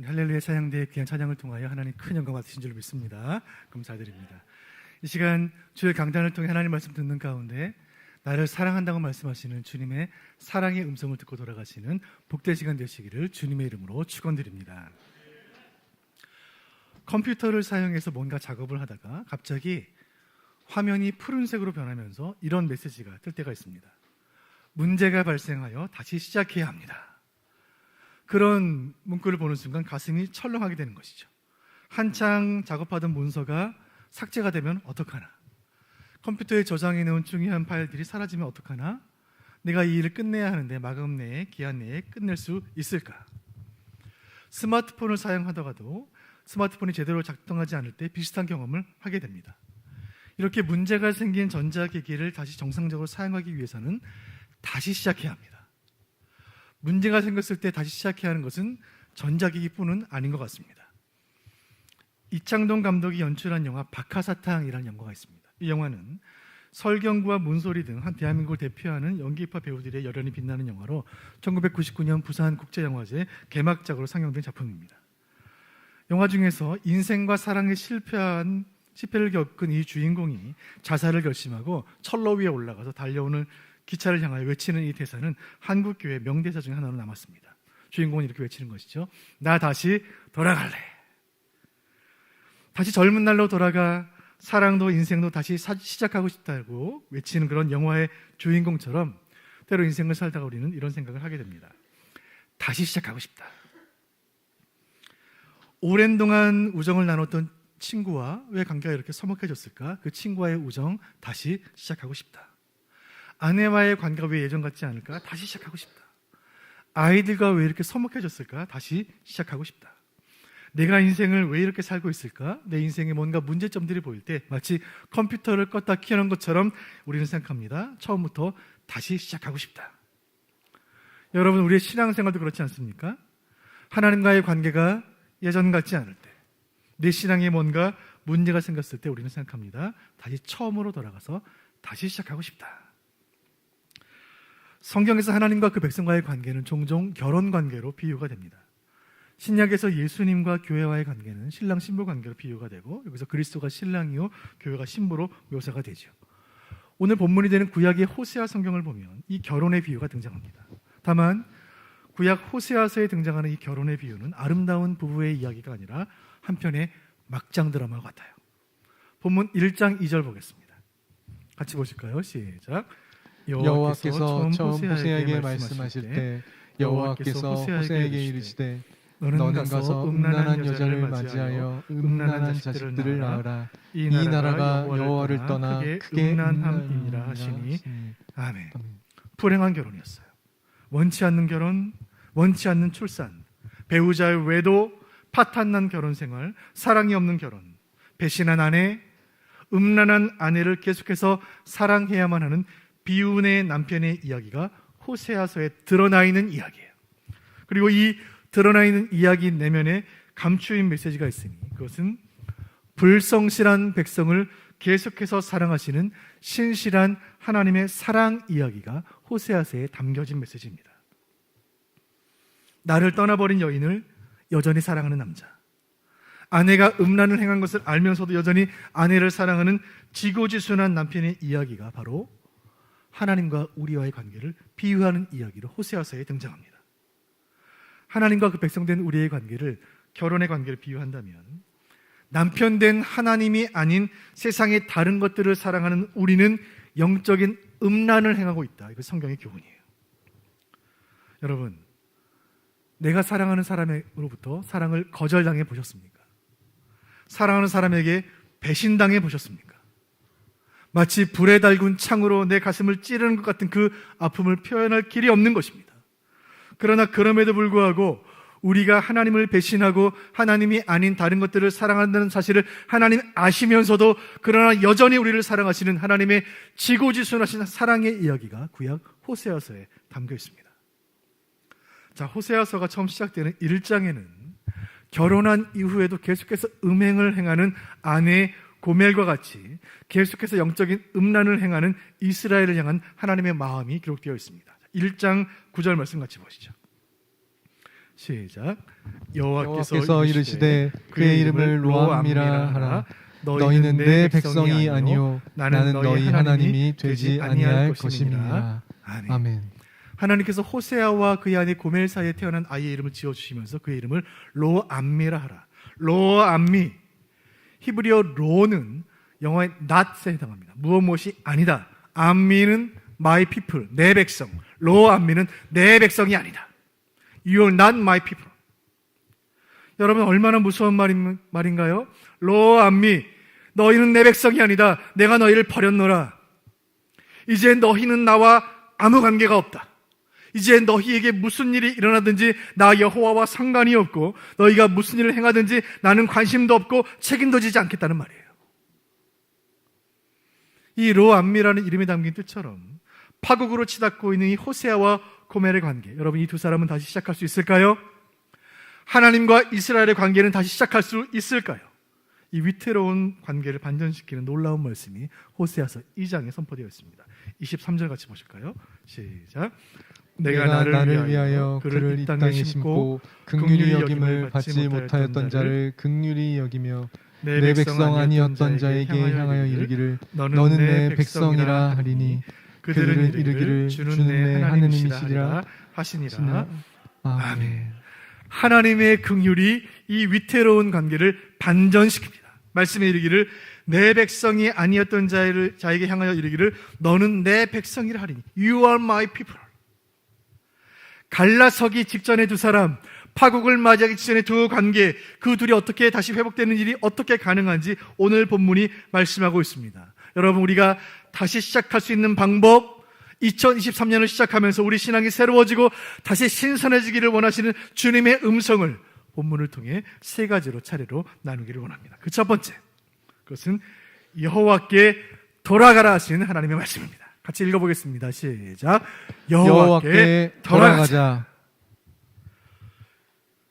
할렐루야 찬양대의 귀한 찬양을 통하여 하나님 큰 영광 받으신 줄 믿습니다. 감사드립니다. 이 시간 주의 강단을 통해 하나님 말씀 듣는 가운데 나를 사랑한다고 말씀하시는 주님의 사랑의 음성을 듣고 돌아가시는 복된 시간 되시기를 주님의 이름으로 축원드립니다. 컴퓨터를 사용해서 뭔가 작업을 하다가 갑자기 화면이 푸른색으로 변하면서 이런 메시지가 뜰 때가 있습니다. 문제가 발생하여 다시 시작해야 합니다. 그런 문구를 보는 순간 가슴이 철렁하게 되는 것이죠. 한창 작업하던 문서가 삭제가 되면 어떡하나? 컴퓨터에 저장해 놓은 중요한 파일들이 사라지면 어떡하나? 내가 이 일을 끝내야 하는데 마감 내에, 기한 내에 끝낼 수 있을까? 스마트폰을 사용하다가도 스마트폰이 제대로 작동하지 않을 때 비슷한 경험을 하게 됩니다. 이렇게 문제가 생긴 전자기기를 다시 정상적으로 사용하기 위해서는 다시 시작해야 합니다. 문제가 생겼을 때 다시 시작해야 하는 것은 전자기기뿐은 아닌 것 같습니다. 이창동 감독이 연출한 영화 박하사탕이라는 영화가 있습니다. 이 영화는 설경구와 문소리 등 한 대한민국을 대표하는 연기파 배우들의 열연이 빛나는 영화로 1999년 부산국제영화제 개막작으로 상영된 작품입니다. 영화 중에서 인생과 사랑에 실패를 겪은 이 주인공이 자살을 결심하고 철로 위에 올라가서 달려오는 기차를 향하여 외치는 이 대사는 한국교회 명대사 중에 하나로 남았습니다. 주인공은 이렇게 외치는 것이죠. 나 다시 돌아갈래. 다시 젊은 날로 돌아가 사랑도 인생도 다시 시작하고 싶다고 외치는 그런 영화의 주인공처럼 때로 인생을 살다가 우리는 이런 생각을 하게 됩니다. 다시 시작하고 싶다. 오랜 동안 우정을 나눴던 친구와 왜 관계가 이렇게 서먹해졌을까? 그 친구와의 우정 다시 시작하고 싶다. 아내와의 관계가 왜 예전 같지 않을까? 다시 시작하고 싶다. 아이들과 왜 이렇게 서먹해졌을까? 다시 시작하고 싶다. 내가 인생을 왜 이렇게 살고 있을까? 내 인생에 뭔가 문제점들이 보일 때 마치 컴퓨터를 껐다 켜는 것처럼 우리는 생각합니다. 처음부터 다시 시작하고 싶다. 여러분, 우리의 신앙생활도 그렇지 않습니까? 하나님과의 관계가 예전 같지 않을 때, 내 신앙에 뭔가 문제가 생겼을 때 우리는 생각합니다. 다시 처음으로 돌아가서 다시 시작하고 싶다. 성경에서 하나님과 그 백성과의 관계는 종종 결혼 관계로 비유가 됩니다. 신약에서 예수님과 교회와의 관계는 신랑 신부 관계로 비유가 되고 여기서 그리스도가 신랑이요 교회가 신부로 묘사가 되죠. 오늘 본문이 되는 구약의 호세아 성경을 보면 이 결혼의 비유가 등장합니다. 다만 구약 호세아서에 등장하는 이 결혼의 비유는 아름다운 부부의 이야기가 아니라 한편의 막장 드라마 같아요. 본문 1장 2절 보겠습니다. 같이 보실까요? 시작. 여호와께서 처음 호세아에게 말씀하실 때 여호와께서 호세아에게 이르시되 너는 가서 음란한 여자를 맞이하여 음란한 자식들을 낳으라. 이 나라가 여호와를 떠나 크게 음란함이니라 하시니. 아멘. 불행한 결혼이었어요. 원치 않는 결혼, 원치 않는 출산, 배우자의 외도, 파탄난 결혼 생활, 사랑이 없는 결혼, 배신한 아내, 음란한 아내를 계속해서 사랑해야만 하는 비운의 남편의 이야기가 호세아서에 드러나 있는 이야기예요. 그리고 이 드러나 있는 이야기 내면에 감추인 메시지가 있으니 그것은 불성실한 백성을 계속해서 사랑하시는 신실한 하나님의 사랑 이야기가 호세아서에 담겨진 메시지입니다. 나를 떠나버린 여인을 여전히 사랑하는 남자, 아내가 음란을 행한 것을 알면서도 여전히 아내를 사랑하는 지고지순한 남편의 이야기가 바로 하나님과 우리와의 관계를 비유하는 이야기로 호세아서에 등장합니다. 하나님과 그 백성된 우리의 관계를, 결혼의 관계를 비유한다면 남편된 하나님이 아닌 세상의 다른 것들을 사랑하는 우리는 영적인 음란을 행하고 있다. 이거 성경의 교훈이에요. 여러분, 내가 사랑하는 사람으로부터 사랑을 거절당해 보셨습니까? 사랑하는 사람에게 배신당해 보셨습니까? 마치 불에 달군 창으로 내 가슴을 찌르는 것 같은 그 아픔을 표현할 길이 없는 것입니다. 그러나 그럼에도 불구하고 우리가 하나님을 배신하고 하나님이 아닌 다른 것들을 사랑한다는 사실을 하나님 아시면서도 그러나 여전히 우리를 사랑하시는 하나님의 지고지순하신 사랑의 이야기가 구약 호세아서에 담겨 있습니다. 자, 호세아서가 처음 시작되는 1장에는 결혼한 이후에도 계속해서 음행을 행하는 아내 고멜과 같이 계속해서 영적인 음란을 행하는 이스라엘을 향한 하나님의 마음이 기록되어 있습니다. 1장 9절 말씀 같이 보시죠. 시작. 여호와께서 이르시되 그의 이름을 로암미라 하라. 너희는 내 백성이 아니요 나는 너희 하나님이 되지 아니할 것임이니라. 아멘. 하나님께서 호세아와 그의 아내 고멜 사이에 태어난 아이의 이름을 지어주시면서 그의 이름을 로암미라 하라. 로암미, 히브리어 로는 영어의 not에 해당합니다. 무엇이 아니다. 암미는 my people, 내 백성. 로암미는 내 백성이 아니다. You are not my people. 여러분 얼마나 무서운 말인가요? 로암미, 너희는 내 백성이 아니다. 내가 너희를 버렸노라. 이제 너희는 나와 아무 관계가 없다. 이제 너희에게 무슨 일이 일어나든지 나 여호와와 상관이 없고 너희가 무슨 일을 행하든지 나는 관심도 없고 책임도 지지 않겠다는 말이에요. 이 로암미라는 이름에 담긴 뜻처럼 파국으로 치닫고 있는 이 호세아와 고멜의 관계, 여러분 이 두 사람은 다시 시작할 수 있을까요? 하나님과 이스라엘의 관계는 다시 시작할 수 있을까요? 이 위태로운 관계를 반전시키는 놀라운 말씀이 호세아서 2장에 선포되어 있습니다. 23절 같이 보실까요? 시작. 내가 나를 위하여 그를 이 땅에 심고 긍휼히 여김을 받지 못하였던 자를 긍휼히 여기며 내 백성 아니었던 자에게 향하여 이르기를 너는 내 백성이라 하리니 그들은 이르기를 주는 내 하느님이시리라 하시니라. 아멘. 하나님의 긍휼이 이 위태로운 관계를 반전시킵니다. 말씀에 이르기를 내 백성이 아니었던 자에게 향하여 이르기를 너는 내 백성이라 하리니 You are my people. 갈라서기 직전의 두 사람, 파국을 맞이하기 직전의 두 관계, 그 둘이 어떻게 다시 회복되는 일이 어떻게 가능한지 오늘 본문이 말씀하고 있습니다. 여러분 우리가 다시 시작할 수 있는 방법, 2023년을 시작하면서 우리 신앙이 새로워지고 다시 신선해지기를 원하시는 주님의 음성을 본문을 통해 세 가지로 차례로 나누기를 원합니다. 그 첫 번째, 그것은 여호와께 돌아가라 하시는 하나님의 말씀입니다. 같이 읽어보겠습니다. 시작. 여호와께 돌아가자.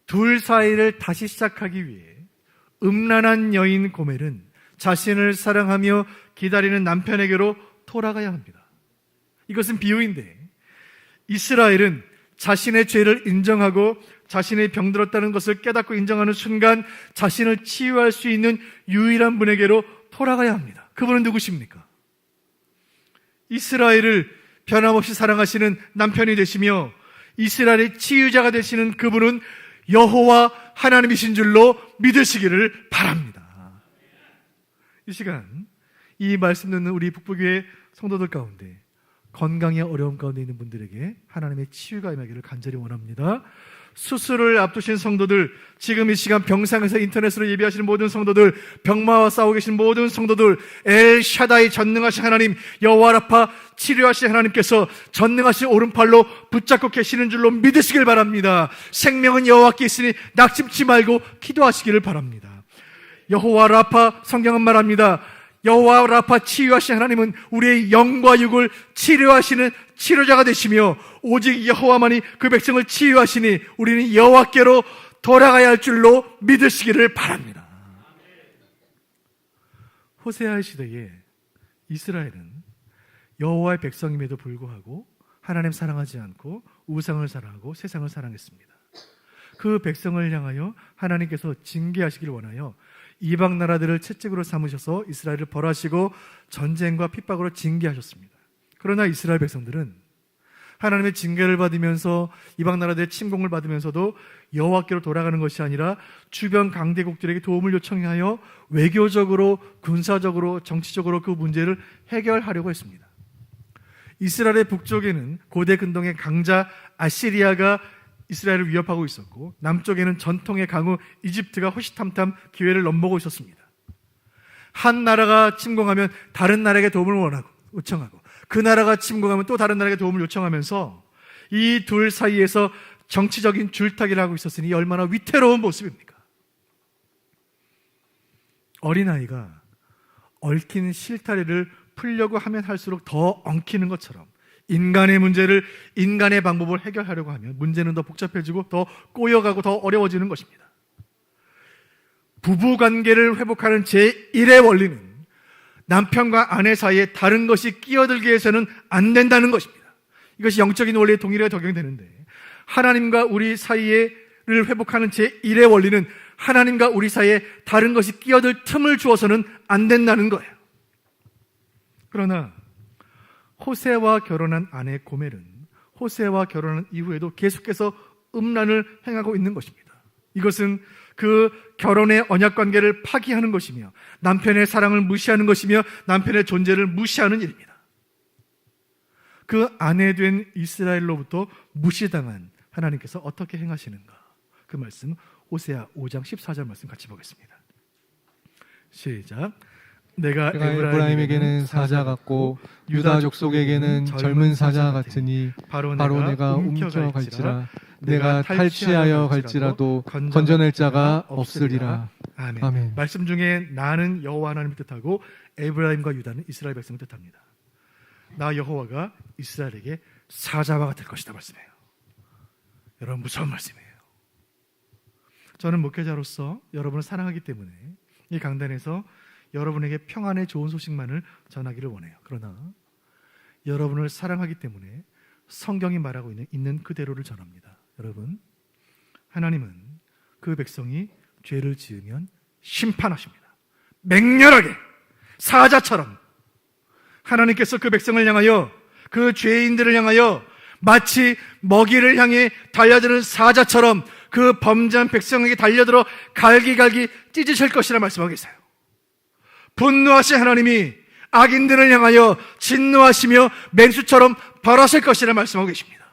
둘 사이를 다시 시작하기 위해 음란한 여인 고멜은 자신을 사랑하며 기다리는 남편에게로 돌아가야 합니다. 이것은 비유인데 이스라엘은 자신의 죄를 인정하고 자신의 병들었다는 것을 깨닫고 인정하는 순간 자신을 치유할 수 있는 유일한 분에게로 돌아가야 합니다. 그분은 누구십니까? 이스라엘을 변함없이 사랑하시는 남편이 되시며 이스라엘의 치유자가 되시는 그분은 여호와 하나님이신 줄로 믿으시기를 바랍니다. 이 시간 이 말씀 듣는 우리 북부교회 성도들 가운데 건강에 어려움 가운데 있는 분들에게 하나님의 치유가 임하기를 간절히 원합니다. 수술을 앞두신 성도들, 지금 이 시간 병상에서 인터넷으로 예배하시는 모든 성도들, 병마와 싸우고 계신 모든 성도들, 엘샤다이 전능하신 하나님, 여호와 라파 치료하신 하나님께서 전능하신 오른팔로 붙잡고 계시는 줄로 믿으시길 바랍니다. 생명은 여호와께 있으니 낙심치 말고 기도하시기를 바랍니다. 여호와 라파, 성경은 말합니다. 여호와 라파 치유하신 하나님은 우리의 영과 육을 치료하시는 치료자가 되시며 오직 여호와만이 그 백성을 치유하시니 우리는 여호와께로 돌아가야 할 줄로 믿으시기를 바랍니다. 호세아의 시대에 이스라엘은 여호와의 백성임에도 불구하고 하나님 사랑하지 않고 우상을 사랑하고 세상을 사랑했습니다. 그 백성을 향하여 하나님께서 징계하시기를 원하여 이방 나라들을 채찍으로 삼으셔서 이스라엘을 벌하시고 전쟁과 핍박으로 징계하셨습니다. 그러나 이스라엘 백성들은 하나님의 징계를 받으면서 이방 나라들의 침공을 받으면서도 여호와께로 돌아가는 것이 아니라 주변 강대국들에게 도움을 요청하여 외교적으로, 군사적으로, 정치적으로 그 문제를 해결하려고 했습니다. 이스라엘의 북쪽에는 고대 근동의 강자 아시리아가 이스라엘을 위협하고 있었고 남쪽에는 전통의 강우 이집트가 호시탐탐 기회를 넘보고 있었습니다. 한 나라가 침공하면 다른 나라에게 도움을 요청하고 그 나라가 침공하면 또 다른 나라에게 도움을 요청하면서 이 둘 사이에서 정치적인 줄타기를 하고 있었으니 얼마나 위태로운 모습입니까? 어린아이가 얽힌 실타래를 풀려고 하면 할수록 더 엉키는 것처럼 인간의 문제를 인간의 방법을 해결하려고 하면 문제는 더 복잡해지고 더 꼬여가고 더 어려워지는 것입니다. 부부관계를 회복하는 제1의 원리는 남편과 아내 사이에 다른 것이 끼어들게 해서는 안 된다는 것입니다. 이것이 영적인 원리의 동일하게 적용되는데 하나님과 우리 사이에 회복하는 제1의 원리는 하나님과 우리 사이에 다른 것이 끼어들 틈을 주어서는 안 된다는 거예요. 그러나 호세와 결혼한 아내 고멜은 호세와 결혼한 이후에도 계속해서 음란을 행하고 있는 것입니다. 이것은 그 결혼의 언약관계를 파기하는 것이며 남편의 사랑을 무시하는 것이며 남편의 존재를 무시하는 일입니다. 그 아내 된 이스라엘로부터 무시당한 하나님께서 어떻게 행하시는가? 그 말씀 호세아 5장 14절 말씀 같이 보겠습니다. 시작. 내가 에브라임에게는 사자 같고 유다 족속에게는 젊은 사자 같으니 바로 내가 움켜갈지라. 내가 탈취하여 갈지라도 건져낼 자가 없으리라. 아멘. 아멘. 말씀 중에 나는 여호와 하나님을 뜻하고 에브라임과 유다는 이스라엘 백성을 뜻합니다. 나 여호와가 이스라엘에게 사자와 같을 것이다 말씀이에요. 여러분, 무서운 말씀이에요. 저는 목회자로서 여러분을 사랑하기 때문에 이 강단에서 여러분에게 평안의 좋은 소식만을 전하기를 원해요. 그러나 여러분을 사랑하기 때문에 성경이 말하고 있는 그대로를 전합니다. 여러분, 하나님은 그 백성이 죄를 지으면 심판하십니다. 맹렬하게 사자처럼 하나님께서 그 백성을 향하여, 그 죄인들을 향하여 마치 먹이를 향해 달려드는 사자처럼 그 범죄한 백성에게 달려들어 갈기갈기 찢으실 것이라 말씀하고 계세요. 분노하신 하나님이 악인들을 향하여 진노하시며 맹수처럼 벌하실 것이라 말씀하고 계십니다.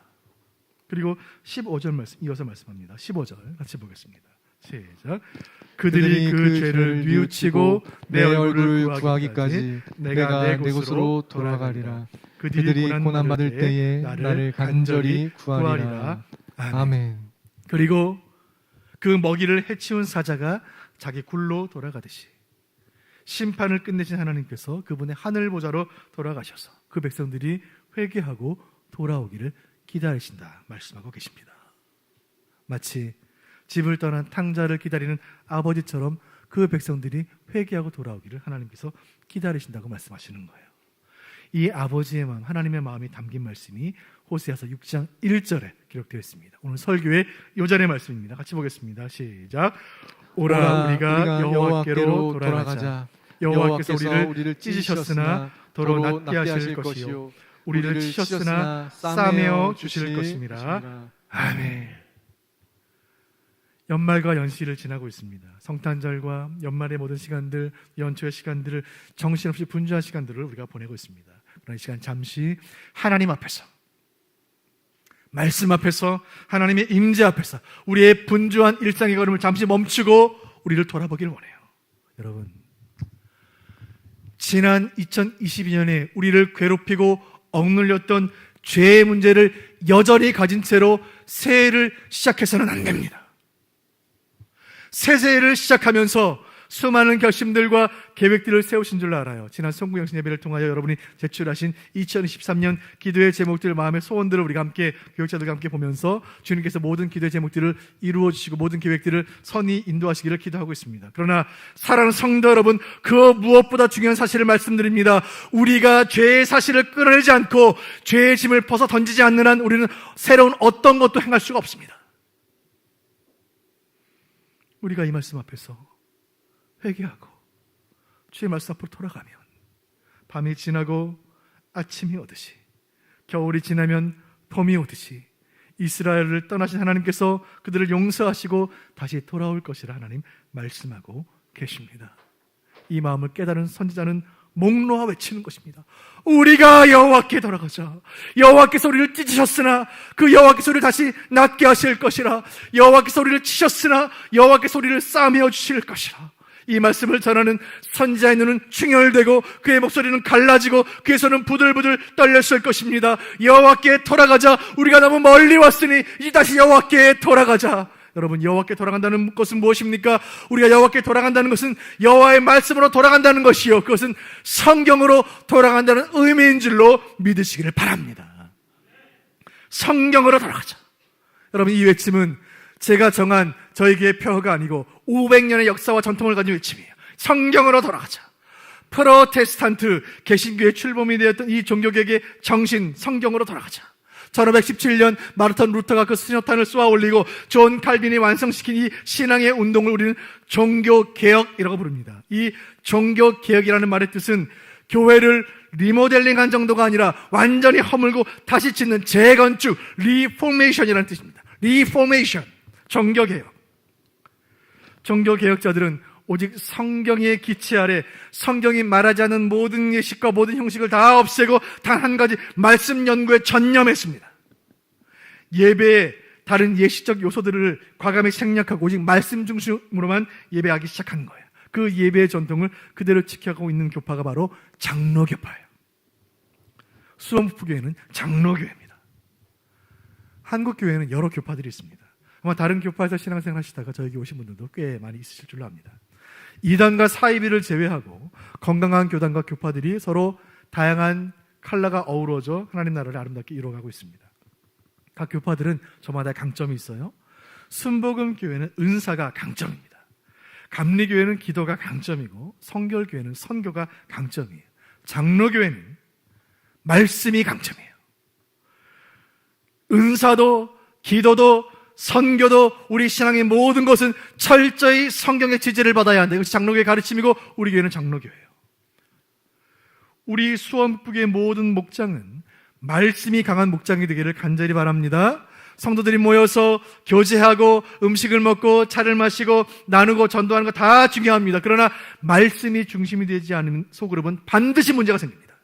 그리고 15절 말씀 이어서 말씀합니다. 15절 같이 보겠습니다. 시작. 그들이 그 죄를 뉘우치고 내 얼굴을 구하기까지 내가 내 곳으로 돌아가리라. 그들이 고난받을 때에 나를 간절히 구하리라. 아멘. 그리고 그 먹이를 해치운 사자가 자기 굴로 돌아가듯이 심판을 끝내신 하나님께서 그분의 하늘 보좌로 돌아가셔서 그 백성들이 회개하고 돌아오기를 기다리신다 말씀하고 계십니다. 마치 집을 떠난 탕자를 기다리는 아버지처럼 그 백성들이 회개하고 돌아오기를 하나님께서 기다리신다고 말씀하시는 거예요. 이 아버지의 마음, 하나님의 마음이 담긴 말씀이 호세아서 6장 1절에 기록되어 있습니다. 오늘 설교의 요절의 말씀입니다. 같이 보겠습니다. 시작. 오라 우리가 여호와께로 돌아가자. 여호와께서 우리를 찢으셨으나 도로 낫게 하실 것이요 우리를 치셨으나 싸매어 주실 것입니다. 아멘. 연말과 연시를 지나고 있습니다. 성탄절과 연말의 모든 시간들, 연초의 시간들을 정신없이 분주한 시간들을 우리가 보내고 있습니다. 그런 시간 잠시 하나님 앞에서, 말씀 앞에서, 하나님의 임재 앞에서 우리의 분주한 일상의 걸음을 잠시 멈추고 우리를 돌아보기를 원해요. 여러분, 지난 2022년에 우리를 괴롭히고 억눌렸던 죄의 문제를 여전히 가진 채로 새해를 시작해서는 안 됩니다. 새 새해를 시작하면서 수많은 결심들과 계획들을 세우신 줄 알아요. 지난 성구영신 예배를 통하여 여러분이 제출하신 2023년 기도의 제목들, 마음의 소원들을 우리가 함께, 교육자들과 함께 보면서 주님께서 모든 기도의 제목들을 이루어 주시고 모든 계획들을 선히 인도하시기를 기도하고 있습니다. 그러나 사랑하는 성도 여러분, 그 무엇보다 중요한 사실을 말씀드립니다. 우리가 죄의 사실을 끌어내지 않고 죄의 짐을 벗어 던지지 않는 한 우리는 새로운 어떤 것도 행할 수가 없습니다. 우리가 이 말씀 앞에서 회개하고 주의 말씀 앞으로 돌아가면 밤이 지나고 아침이 오듯이, 겨울이 지나면 봄이 오듯이 이스라엘을 떠나신 하나님께서 그들을 용서하시고 다시 돌아올 것이라 하나님 말씀하고 계십니다. 이 마음을 깨달은 선지자는 목 놓아 외치는 것입니다. 우리가 여호와께 돌아가자. 여호와께서 우리를 찢으셨으나 그 여호와께서 우리를 다시 낫게 하실 것이라. 여호와께서 우리를 치셨으나 여호와께서 우리를 싸매어 주실 것이라. 이 말씀을 전하는 선지자의 눈은 충혈되고 그의 목소리는 갈라지고 그의 손은 부들부들 떨렸을 것입니다. 여호와께 돌아가자. 우리가 너무 멀리 왔으니 이제 다시 여호와께 돌아가자. 여러분, 여호와께 돌아간다는 것은 무엇입니까? 우리가 여호와께 돌아간다는 것은 여호와의 말씀으로 돌아간다는 것이요, 그것은 성경으로 돌아간다는 의미인 줄로 믿으시기를 바랍니다. 성경으로 돌아가자. 여러분, 이 외침은 제가 정한 저희 교회의 표어가 아니고 500년의 역사와 전통을 가진 외침이에요. 성경으로 돌아가자. 프로테스탄트 개신교의 출범이 되었던 이 종교개혁의 정신, 성경으로 돌아가자. 1517년 마르틴 루터가 그 수녀탄을 쏘아 올리고 존 칼빈이 완성시킨 이 신앙의 운동을 우리는 종교개혁이라고 부릅니다. 이 종교개혁이라는 말의 뜻은 교회를 리모델링한 정도가 아니라 완전히 허물고 다시 짓는 재건축, 리포메이션이라는 뜻입니다. 리포메이션, 종교개혁. 종교개혁자들은 오직 성경의 기치 아래 성경이 말하지 않는 모든 예식과 모든 형식을 다 없애고 단 한 가지 말씀 연구에 전념했습니다. 예배에 다른 예식적 요소들을 과감히 생략하고 오직 말씀 중심으로만 예배하기 시작한 거예요. 그 예배의 전통을 그대로 지켜가고 있는 교파가 바로 장로교파예요. 수원북부교회는 장로교회입니다. 한국교회는 여러 교파들이 있습니다. 아마 다른 교파에서 신앙생활 하시다가 저에게 오신 분들도 꽤 많이 있으실 줄로 압니다. 이단과 사이비를 제외하고 건강한 교단과 교파들이 서로 다양한 컬러가 어우러져 하나님 나라를 아름답게 이루어가고 있습니다. 각 교파들은 저마다 강점이 있어요. 순복음교회는 은사가 강점입니다. 감리교회는 기도가 강점이고 성결교회는 선교가 강점이에요. 장로교회는 말씀이 강점이에요. 은사도 기도도 선교도 우리 신앙의 모든 것은 철저히 성경의 지지를 받아야 한다. 이것이 장로교의 가르침이고 우리 교회는 장로교회예요. 우리 수원북의 모든 목장은 말씀이 강한 목장이 되기를 간절히 바랍니다. 성도들이 모여서 교제하고 음식을 먹고 차를 마시고 나누고 전도하는 거 다 중요합니다. 그러나 말씀이 중심이 되지 않은 소그룹은 반드시 문제가 생깁니다.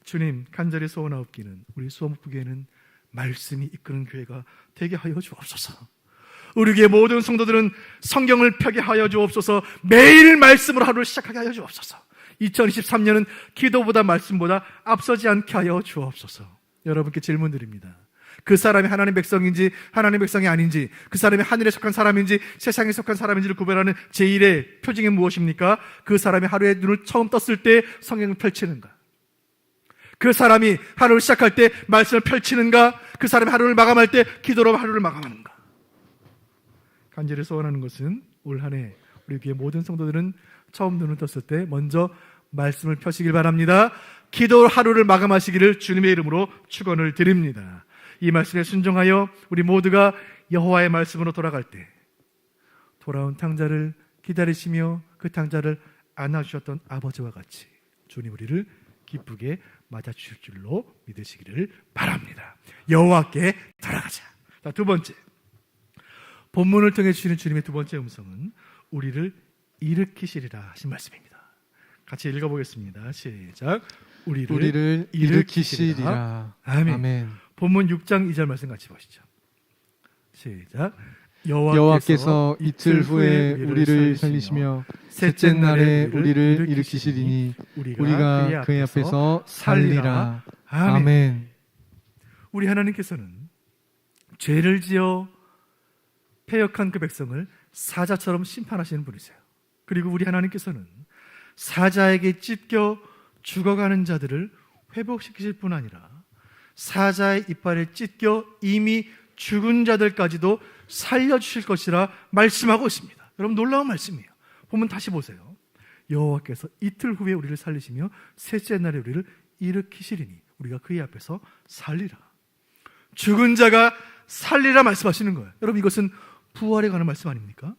주님, 간절히 소원하옵기는 우리 수원북교회는 말씀이 이끄는 교회가 되게 하여 주옵소서. 우리 교회 모든 성도들은 성경을 펴게 하여 주옵소서. 매일 말씀으로 하루를 시작하게 하여 주옵소서. 2023년은 기도보다 말씀보다 앞서지 않게 하여 주옵소서. 여러분께 질문 드립니다. 그 사람이 하나님 백성인지 하나님 백성이 아닌지, 그 사람이 하늘에 속한 사람인지 세상에 속한 사람인지를 구별하는 제1의 표징이 무엇입니까? 그 사람이 하루에 눈을 처음 떴을 때 성경을 펼치는가? 그 사람이 하루를 시작할 때 말씀을 펼치는가? 그 사람이 하루를 마감할 때 기도로 하루를 마감하는가? 간절히 소원하는 것은 올 한 해 우리 교회 모든 성도들은 처음 눈을 떴을 때 먼저 말씀을 펴시길 바랍니다. 기도 하루를 마감하시기를 주님의 이름으로 축원을 드립니다. 이 말씀에 순종하여 우리 모두가 여호와의 말씀으로 돌아갈 때 돌아온 탕자를 기다리시며 그 탕자를 안아주셨던 아버지와 같이 주님 우리를 기쁘게 맞아주실 줄로 믿으시기를 바랍니다. 여호와께 돌아가자. 자, 두 번째, 본문을 통해 주시는 주님의 두 번째 음성은 우리를 일으키시리라 하신 말씀입니다. 같이 읽어보겠습니다. 시작. 우리를 일으키시리라. 아멘. 아멘. 본문 6장 2절 말씀 같이 보시죠. 시작. 여호와께서 이틀 후에 우리를 살리시며 셋째 날에 우리를 일으키시리니 우리가 그의 앞에서 살리라. 아멘. 우리 하나님께서는 죄를 지어 패역한 그 백성을 사자처럼 심판하시는 분이세요. 그리고 우리 하나님께서는 사자에게 찢겨 죽어가는 자들을 회복시키실 뿐 아니라 사자의 이빨에 찢겨 이미 죽은 자들까지도 살려주실 것이라 말씀하고 있습니다. 여러분, 놀라운 말씀이에요. 보면 다시 보세요. 여호와께서 이틀 후에 우리를 살리시며 셋째 날에 우리를 일으키시리니 우리가 그의 앞에서 살리라. 죽은 자가 살리라 말씀하시는 거예요. 여러분, 이것은 부활에 관한 말씀 아닙니까?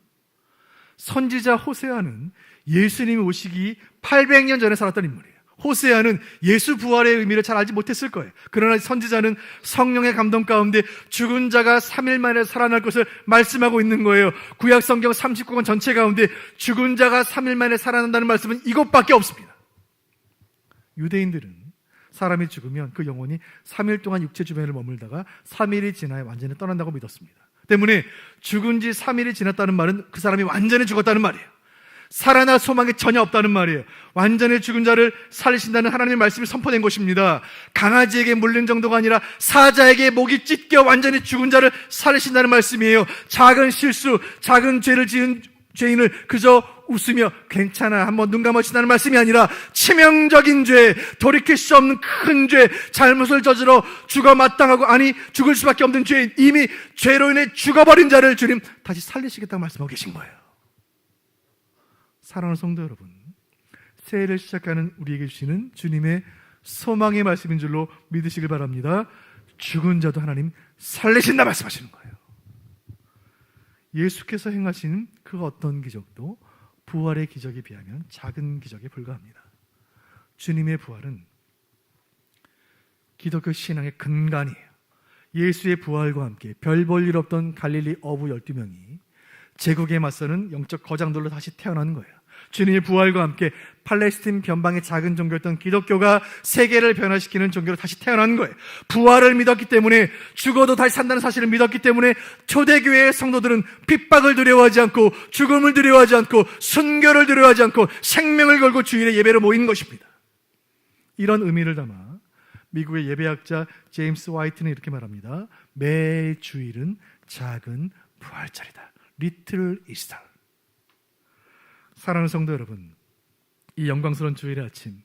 선지자 호세아는 예수님이 오시기 800년 전에 살았던 인물이에요. 호세아는 예수 부활의 의미를 잘 알지 못했을 거예요. 그러나 선지자는 성령의 감동 가운데 죽은 자가 3일 만에 살아날 것을 말씀하고 있는 거예요. 구약 성경 39권 전체 가운데 죽은 자가 3일 만에 살아난다는 말씀은 이것밖에 없습니다. 유대인들은 사람이 죽으면 그 영혼이 3일 동안 육체 주변을 머물다가 3일이 지나야 완전히 떠난다고 믿었습니다. 때문에 죽은 지 3일이 지났다는 말은 그 사람이 완전히 죽었다는 말이에요. 살아날 소망이 전혀 없다는 말이에요. 완전히 죽은 자를 살리신다는 하나님의 말씀이 선포된 것입니다. 강아지에게 물린 정도가 아니라 사자에게 목이 찢겨 완전히 죽은 자를 살리신다는 말씀이에요. 작은 실수, 작은 죄를 지은 죄인을 그저 웃으며 괜찮아, 한번 눈 감아신다는 말씀이 아니라 치명적인 죄, 돌이킬 수 없는 큰 죄, 잘못을 저질러 죽어 마땅하고, 아니 죽을 수밖에 없는 죄인, 이미 죄로 인해 죽어버린 자를 주님 다시 살리시겠다고 말씀하고 계신 거예요. 사랑하는 성도 여러분, 새해를 시작하는 우리에게 주시는 주님의 소망의 말씀인 줄로 믿으시길 바랍니다. 죽은 자도 하나님 살리신다 말씀하시는 거예요. 예수께서 행하신 그 어떤 기적도 부활의 기적에 비하면 작은 기적에 불과합니다. 주님의 부활은 기독교 신앙의 근간이에요. 예수의 부활과 함께 별 볼 일 없던 갈릴리 어부 12명이 제국에 맞서는 영적 거장들로 다시 태어나는 거예요. 주님의 부활과 함께 팔레스틴 변방의 작은 종교였던 기독교가 세계를 변화시키는 종교로 다시 태어난 거예요. 부활을 믿었기 때문에, 죽어도 다시 산다는 사실을 믿었기 때문에 초대교회의 성도들은 핍박을 두려워하지 않고, 죽음을 두려워하지 않고, 순교를 두려워하지 않고 생명을 걸고 주일에 예배로 모이는 것입니다. 이런 의미를 담아 미국의 예배학자 제임스 화이트는 이렇게 말합니다. 매 주일은 작은 부활절이다. Little Easter. 사랑하는 성도 여러분, 이 영광스러운 주일의 아침,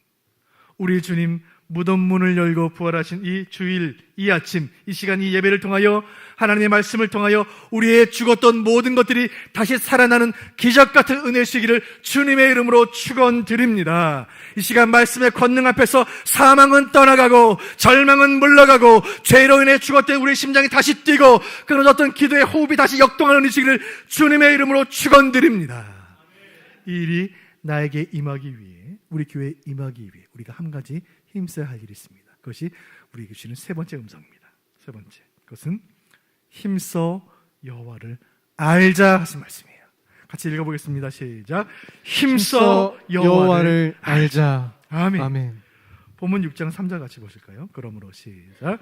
우리 주님 무덤 문을 열고 부활하신 이 주일, 이 아침, 이 시간, 이 예배를 통하여 하나님의 말씀을 통하여 우리의 죽었던 모든 것들이 다시 살아나는 기적 같은 은혜의 시기를 주님의 이름으로 축원드립니다. 이 시간 말씀의 권능 앞에서 사망은 떠나가고 절망은 물러가고 죄로 인해 죽었던 우리의 심장이 다시 뛰고 끊어졌던 기도의 호흡이 다시 역동하는 이 시기를 주님의 이름으로 축원드립니다. 이 일이 나에게 임하기 위해, 우리 교회에 임하기 위해 우리가 한 가지 힘써야 할 일이 있습니다. 그것이 우리에게 주시는 세 번째 음성입니다. 세 번째, 그것은 힘써 여호와를 알자 하신 말씀이에요. 같이 읽어보겠습니다. 시작. 힘써 여호와를 알자. 아멘. 아멘. 본문 6장 3절 같이 보실까요? 그러므로 시작.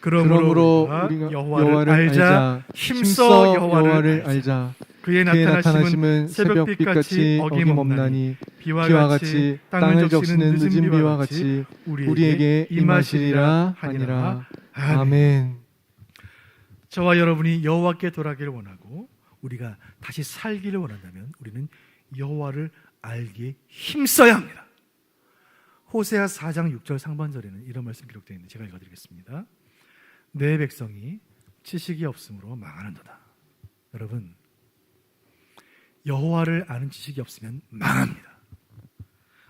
그러므로 우리가 여호와를 알자. 힘써 여호와를 알자. 그의 나타나심은 새벽빛같이 어김없나니 비와 같이 땅을 적시는 늦은 비와 같이 우리에게 임하시리라 하니라. 아멘. 저와 여러분이 여호와께 돌아가기를 원하고 우리가 다시 살기를 원한다면 우리는 여호와를 알기에 힘써야 합니다. 호세아 4장 6절 상반절에는 이런 말씀 기록되어 있는데 제가 읽어드리겠습니다. 내 백성이 지식이 없으므로 망하는도다. 여러분, 여호와를 아는 지식이 없으면 망합니다.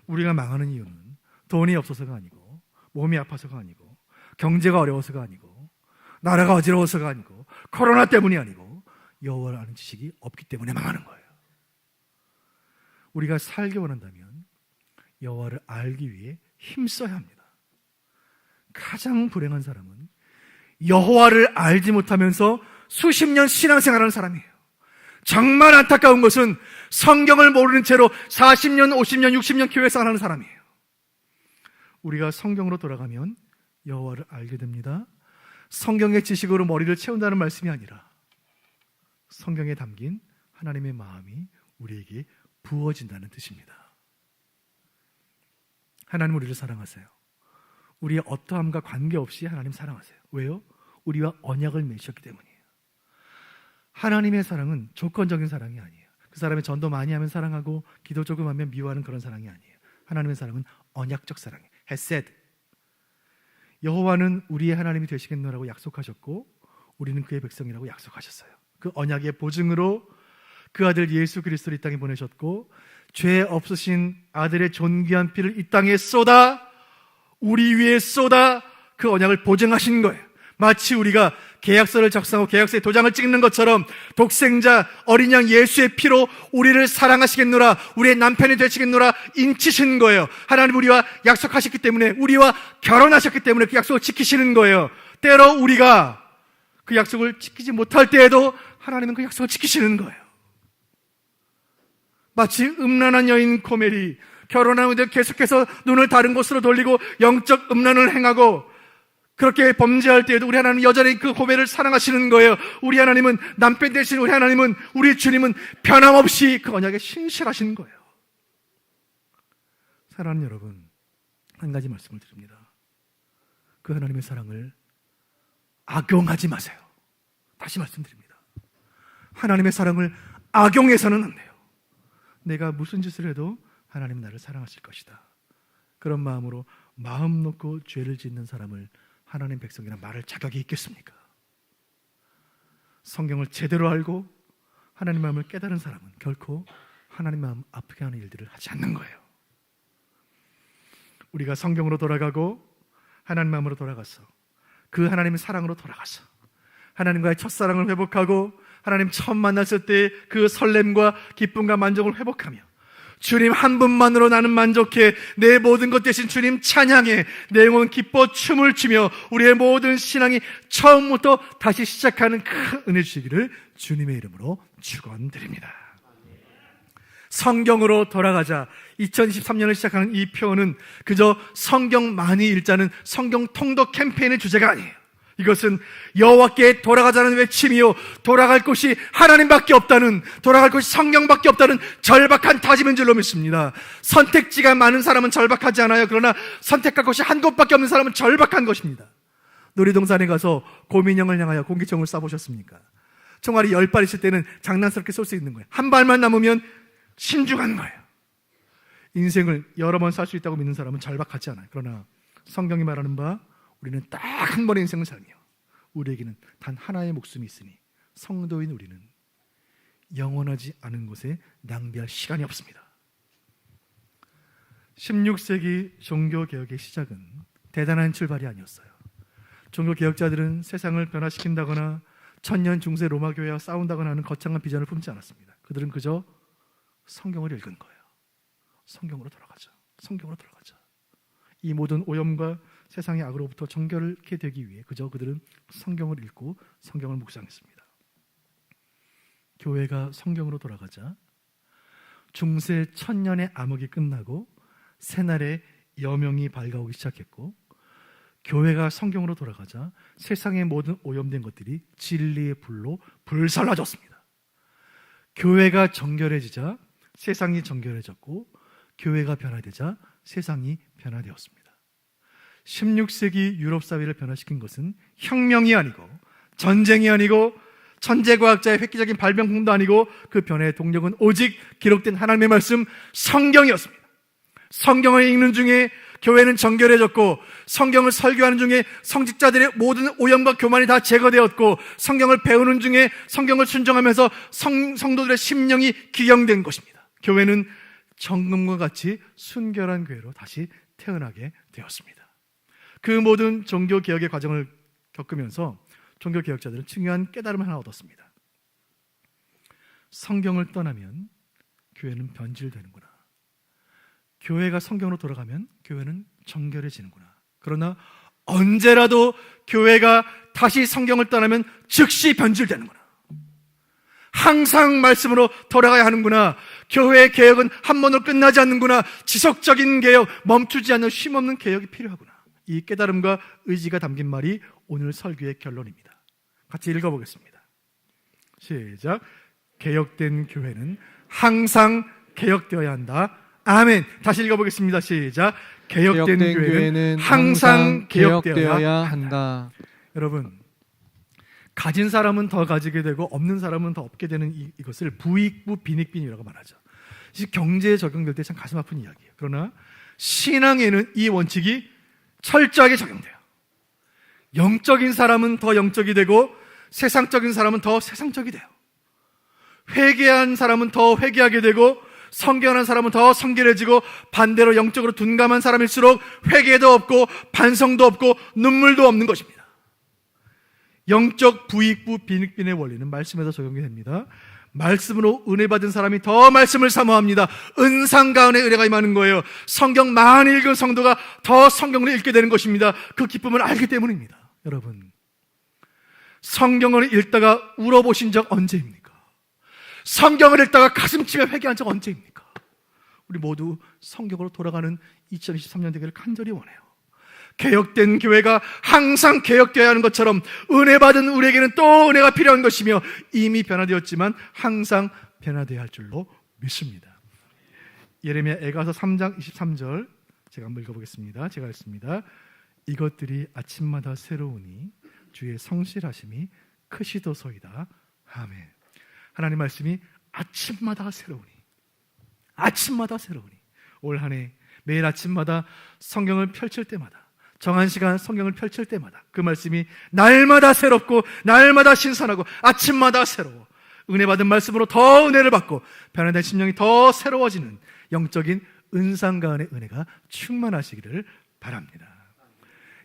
우리가 망하는 이유는 돈이 없어서가 아니고, 몸이 아파서가 아니고, 경제가 어려워서가 아니고, 나라가 어지러워서가 아니고, 코로나 때문이 아니고, 여호와를 아는 지식이 없기 때문에 망하는 거예요. 우리가 살기 원한다면 여호와를 알기 위해 힘써야 합니다. 가장 불행한 사람은 여호와를 알지 못하면서 수십 년 신앙생활하는 사람이에요. 정말 안타까운 것은 성경을 모르는 채로 40년, 50년, 60년 교회 생활하는 사람이에요. 우리가 성경으로 돌아가면 여호와를 알게 됩니다. 성경의 지식으로 머리를 채운다는 말씀이 아니라 성경에 담긴 하나님의 마음이 우리에게 부어진다는 뜻입니다. 하나님 우리를 사랑하세요. 우리의 어떠함과 관계없이 하나님 사랑하세요. 왜요? 우리와 언약을 맺으셨기 때문이에요. 하나님의 사랑은 조건적인 사랑이 아니에요. 그 사람의 전도 많이 하면 사랑하고 기도 조금 하면 미워하는 그런 사랑이 아니에요. 하나님의 사랑은 언약적 사랑이에요. 헤세드. 여호와는 우리의 하나님이 되시겠노라고 약속하셨고 우리는 그의 백성이라고 약속하셨어요. 그 언약의 보증으로 그 아들 예수 그리스도를 이 땅에 보내셨고 죄 없으신 아들의 존귀한 피를 이 땅에 쏟아 우리 위에 쏟아 그 언약을 보증하신 거예요. 마치 우리가 계약서를 작성하고 계약서에 도장을 찍는 것처럼 독생자 어린 양 예수의 피로 우리를 사랑하시겠노라, 우리의 남편이 되시겠노라 인치신 거예요. 하나님 우리와 약속하셨기 때문에, 우리와 결혼하셨기 때문에 그 약속을 지키시는 거예요. 때로 우리가 그 약속을 지키지 못할 때에도 하나님은 그 약속을 지키시는 거예요. 마치 음란한 여인 고멜이 결혼한 후에 계속해서 눈을 다른 곳으로 돌리고 영적 음란을 행하고 그렇게 범죄할 때에도 우리 하나님은 여전히 그 고멜을 사랑하시는 거예요. 우리 하나님은, 남편 되신 우리 하나님은, 우리 주님은 변함없이 그 언약에 신실하신 거예요. 사랑하는 여러분, 한 가지 말씀을 드립니다. 그 하나님의 사랑을 악용하지 마세요. 다시 말씀드립니다. 하나님의 사랑을 악용해서는 안 돼요. 내가 무슨 짓을 해도 하나님은 나를 사랑하실 것이다. 그런 마음으로 마음 놓고 죄를 짓는 사람을 하나님 백성이라 말할 자격이 있겠습니까? 성경을 제대로 알고 하나님 마음을 깨달은 사람은 결코 하나님 마음 아프게 하는 일들을 하지 않는 거예요. 우리가 성경으로 돌아가고 하나님 마음으로 돌아가서 그 하나님의 사랑으로 돌아가서 하나님과의 첫사랑을 회복하고 하나님 처음 만났을 때 그 설렘과 기쁨과 만족을 회복하며 주님 한 분만으로 나는 만족해, 내 모든 것 대신 주님 찬양해, 내 영혼 기뻐 춤을 추며 우리의 모든 신앙이 처음부터 다시 시작하는 큰 은혜 주시기를 주님의 이름으로 축원드립니다. 성경으로 돌아가자. 2023년을 시작하는 이 표현은 그저 성경 많이 읽자는 성경 통독 캠페인의 주제가 아니에요. 이것은 여호와께 돌아가자는 외침이요, 돌아갈 곳이 하나님밖에 없다는, 돌아갈 곳이 성경밖에 없다는 절박한 다짐인 줄로 믿습니다. 선택지가 많은 사람은 절박하지 않아요. 그러나 선택할 곳이 한 곳밖에 없는 사람은 절박한 것입니다. 놀이동산에 가서 곰인형을 향하여 공기총을 쏴보셨습니까? 총알이 10발 있을 때는 장난스럽게 쏠 수 있는 거예요. 한 발만 남으면 신중한 거예요. 인생을 여러 번 살 수 있다고 믿는 사람은 절박하지 않아요. 그러나 성경이 말하는 바, 우리는 딱 한 번의 인생을 살며 우리에게는 단 하나의 목숨이 있으니 성도인 우리는 영원하지 않은 곳에 낭비할 시간이 없습니다. 16세기 종교개혁의 시작은 대단한 출발이 아니었어요. 종교개혁자들은 세상을 변화시킨다거나 천년 중세 로마 교회와 싸운다거나 하는 거창한 비전을 품지 않았습니다. 그들은 그저 성경을 읽은 거예요. 성경으로 돌아가자. 성경으로 돌아가자. 이 모든 오염과 세상의 악으로부터 정결케 되기 위해 그저 그들은 성경을 읽고 성경을 묵상했습니다. 교회가 성경으로 돌아가자 중세 천년의 암흑이 끝나고 새날의 여명이 밝아오기 시작했고, 교회가 성경으로 돌아가자 세상의 모든 오염된 것들이 진리의 불로 불살라졌습니다. 교회가 정결해지자 세상이 정결해졌고, 교회가 변화되자 세상이 변화되었습니다. 16세기 유럽 사회를 변화시킨 것은 혁명이 아니고 전쟁이 아니고 천재과학자의 획기적인 발명품도 아니고 그 변화의 동력은 오직 기록된 하나님의 말씀 성경이었습니다. 성경을 읽는 중에 교회는 정결해졌고, 성경을 설교하는 중에 성직자들의 모든 오염과 교만이 다 제거되었고, 성경을 배우는 중에 성경을 순종하면서 성도들의 심령이 기경된 것입니다. 교회는 정금과 같이 순결한 교회로 다시 태어나게 되었습니다. 그 모든 종교개혁의 과정을 겪으면서 종교개혁자들은 중요한 깨달음을 하나 얻었습니다. 성경을 떠나면 교회는 변질되는구나. 교회가 성경으로 돌아가면 교회는 정결해지는구나. 그러나 언제라도 교회가 다시 성경을 떠나면 즉시 변질되는구나. 항상 말씀으로 돌아가야 하는구나. 교회의 개혁은 한 번으로 끝나지 않는구나. 지속적인 개혁, 멈추지 않는 쉼없는 개혁이 필요하구나. 이 깨달음과 의지가 담긴 말이 오늘 설교의 결론입니다. 같이 읽어보겠습니다. 시작. 개혁된 교회는 항상 개혁되어야 한다. 아멘. 다시 읽어보겠습니다. 시작. 개혁된 교회는 항상 개혁되어야 한다. 여러분, 가진 사람은 더 가지게 되고 없는 사람은 더 없게 되는 이것을 부익부 빈익빈이라고 말하죠. 경제에 적용될 때 참 가슴 아픈 이야기예요. 그러나 신앙에는 이 원칙이 철저하게 적용돼요. 영적인 사람은 더 영적이 되고 세상적인 사람은 더 세상적이 돼요. 회개한 사람은 더 회개하게 되고 성결한 사람은 더 성결해지고, 반대로 영적으로 둔감한 사람일수록 회개도 없고 반성도 없고 눈물도 없는 것입니다. 영적 부익부 빈익빈의 원리는 말씀에서 적용이 됩니다. 말씀으로 은혜 받은 사람이 더 말씀을 사모합니다. 은상가운의 은혜가 임하는 거예요. 성경 많이 읽은 성도가 더 성경을 읽게 되는 것입니다. 그 기쁨을 알기 때문입니다. 여러분, 성경을 읽다가 울어보신 적 언제입니까? 성경을 읽다가 가슴치며 회개한 적 언제입니까? 우리 모두 성경으로 돌아가는 2023년 되기를 간절히 원해요. 개혁된 교회가 항상 개혁되어야 하는 것처럼 은혜 받은 우리에게는 또 은혜가 필요한 것이며, 이미 변화되었지만 항상 변화되어야 할 줄로 믿습니다. 예레미야 에가서 3장 23절 제가 한번 읽어보겠습니다. 제가 읽습니다. 이것들이 아침마다 새로우니 주의 성실하심이 크시도소이다. 아멘. 하나님 말씀이 아침마다 새로우니, 아침마다 새로우니, 올 한 해 매일 아침마다 성경을 펼칠 때마다, 정한 시간 성경을 펼칠 때마다 그 말씀이 날마다 새롭고 날마다 신선하고 아침마다 새로워 은혜 받은 말씀으로 더 은혜를 받고 변화된 심령이 더 새로워지는 영적인 은상가은의 은혜가 충만하시기를 바랍니다.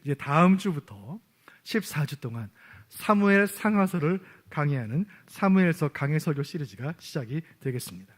이제 다음 주부터 14주 동안 사무엘 상하서를 강의하는 사무엘서 강해설교 시리즈가 시작이 되겠습니다.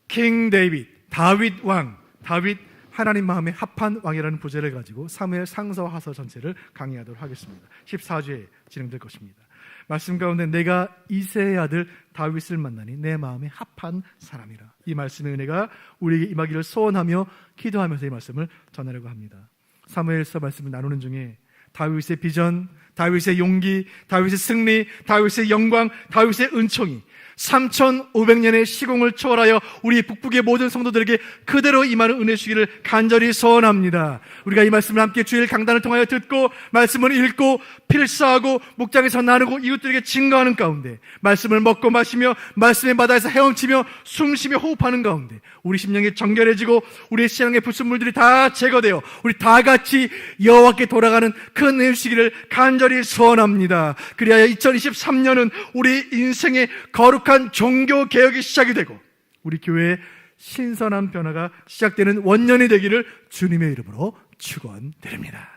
킹 데이빗, 다윗 왕, 다윗 하나님 마음에 합한 왕이라는 부제를 가지고 사무엘 상서와 하서 전체를 강의하도록 하겠습니다. 14주에 진행될 것입니다. 말씀 가운데 내가 이새의 아들 다윗을 만나니 내 마음에 합한 사람이라. 이 말씀의 은혜가 우리에게 임하기를 소원하며 기도하면서 이 말씀을 전하려고 합니다. 사무엘서 말씀을 나누는 중에 다윗의 비전, 다윗의 용기, 다윗의 승리, 다윗의 영광, 다윗의 은총이 3,500년의 시공을 초월하여 우리 북북의 모든 성도들에게 그대로 임하는 은혜 주기를 간절히 소원합니다. 우리가 이 말씀을 함께 주일 강단을 통하여 듣고 말씀을 읽고 필사하고 목장에서 나누고 이웃들에게 증거하는 가운데 말씀을 먹고 마시며 말씀의 바다에서 헤엄치며 숨쉬며 호흡하는 가운데 우리 심령이 정결해지고 우리의 신앙의 불순물들이 다 제거되어 우리 다 같이 여호와께 돌아가는 그 은혜 주시기를 간절히 소원합니다. 그리하여 2023년은 우리 인생의 거룩한 종교 개혁이 시작이 되고 우리 교회의 신선한 변화가 시작되는 원년이 되기를 주님의 이름으로 축원드립니다.